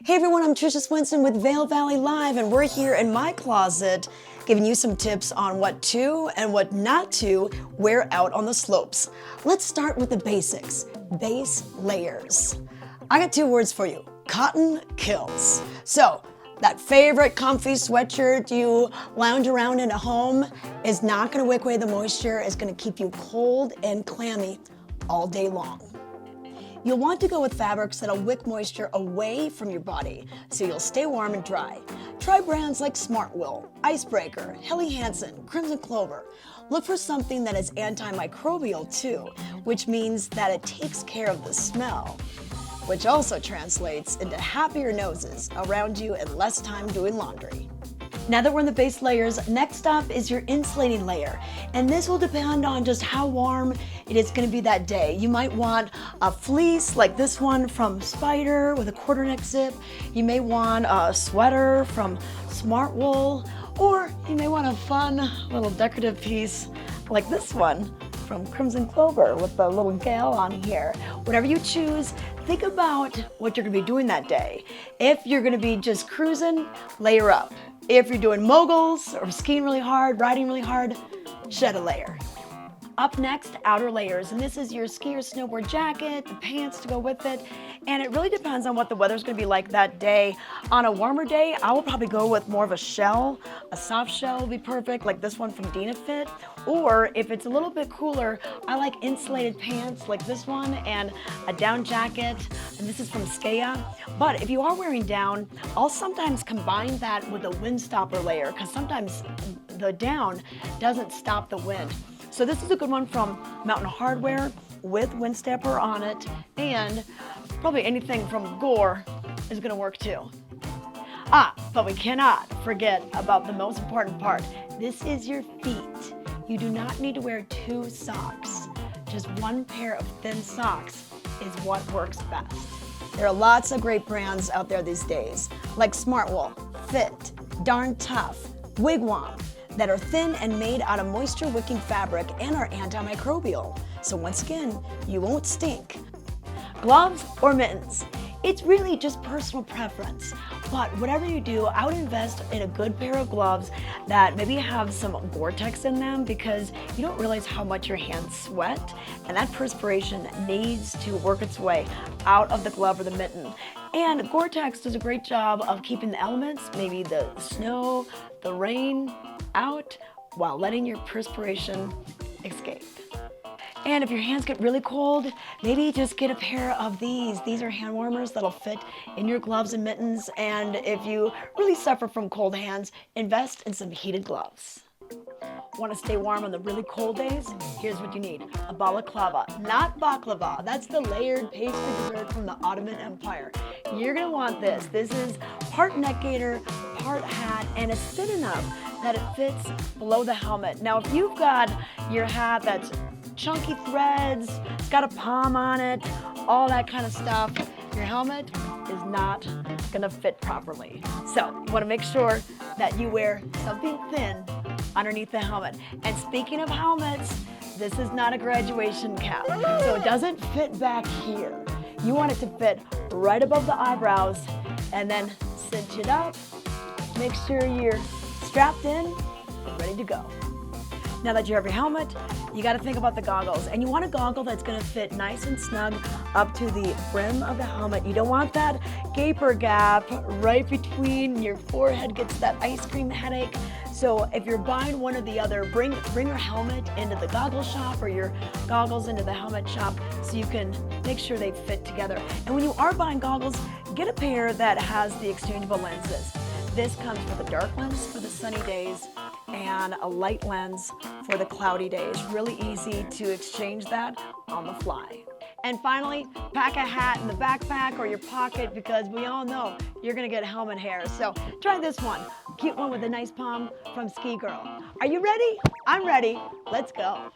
Hey everyone, I'm Tricia Swenson with Vail Valley Live, and we're here in my closet giving you some tips on what to and what not to wear out on the slopes. Let's start with the basics, base layers. I got two words for you, cotton kills. So that favorite comfy sweatshirt you lounge around in a home is not gonna wick away the moisture, it's gonna keep you cold and clammy all day long. You'll want to go with fabrics that'll wick moisture away from your body, so you'll stay warm and dry. Try brands like Smartwool, Icebreaker, Helly Hansen, Crimson Clover. Look for something that is antimicrobial too, which means that it takes care of the smell, which also translates into happier noses around you and less time doing laundry. Now that we're in the base layers, next up is your insulating layer. And this will depend on just how warm it is gonna be that day. You might want a fleece like this one from Spider with a quarter neck zip. You may want a sweater from Smartwool, or you may want a fun little decorative piece like this one from Crimson Clover with the little gal on here. Whatever you choose, think about what you're gonna be doing that day. If you're gonna be just cruising, layer up. If you're doing moguls or skiing really hard, riding really hard, shed a layer. Up next, outer layers, and this is your ski or snowboard jacket, the pants to go with it, and it really depends on what the weather's gonna be like that day. On a warmer day, I will probably go with more of a shell. A soft shell will be perfect, like this one from Dynafit, or if it's a little bit cooler, I like insulated pants like this one and a down jacket, and this is from Skea. But if you are wearing down, I'll sometimes combine that with a windstopper layer, because sometimes the down doesn't stop the wind. So this is a good one from Mountain Hardwear with windstopper on it, and probably anything from Gore is gonna work too. But we cannot forget about the most important part. This is your feet. You do not need to wear two socks. Just one pair of thin socks is what works best. There are lots of great brands out there these days, like Smartwool, Fit, Darn Tough, Wigwam, that are thin and made out of moisture wicking fabric and are antimicrobial. So once again, you won't stink. Gloves or mittens? It's really just personal preference. But whatever you do, I would invest in a good pair of gloves that maybe have some Gore-Tex in them, because you don't realize how much your hands sweat, and that perspiration needs to work its way out of the glove or the mitten. And Gore-Tex does a great job of keeping the elements, maybe the snow, the rain, out while letting your perspiration escape. And if your hands get really cold, maybe just get a pair of these. These are hand warmers that'll fit in your gloves and mittens. And if you really suffer from cold hands, invest in some heated gloves. Want to stay warm on the really cold days? Here's what you need. A balaclava, not baklava. That's the layered pastry dessert from the Ottoman Empire. You're gonna want this. This is part neck gaiter, part hat, and it's thin enough that it fits below the helmet. Now, if you've got your hat that's chunky threads, it's got a palm on it, all that kind of stuff, your helmet is not gonna fit properly. So you wanna make sure that you wear something thin underneath the helmet. And speaking of helmets, this is not a graduation cap, so it doesn't fit back here. You want it to fit right above the eyebrows, and then cinch it up, make sure you're strapped in and ready to go. Now that you have your helmet, you got to think about the goggles, and you want a goggle that's going to fit nice and snug up to the brim of the helmet. You don't want that gaper gap right between your forehead, gets that ice cream headache. So if you're buying one or the other, bring your helmet into the goggle shop or your goggles into the helmet shop so you can make sure they fit together. And when you are buying goggles, get a pair that has the exchangeable lenses. This comes with a dark lens for the sunny days and a light lens for the cloudy days. Really easy to exchange that on the fly. And finally, pack a hat in the backpack or your pocket, because we all know you're gonna get helmet hair. So try this one, cute one with a nice palm from Ski Girl. Are you ready? I'm ready. Let's go.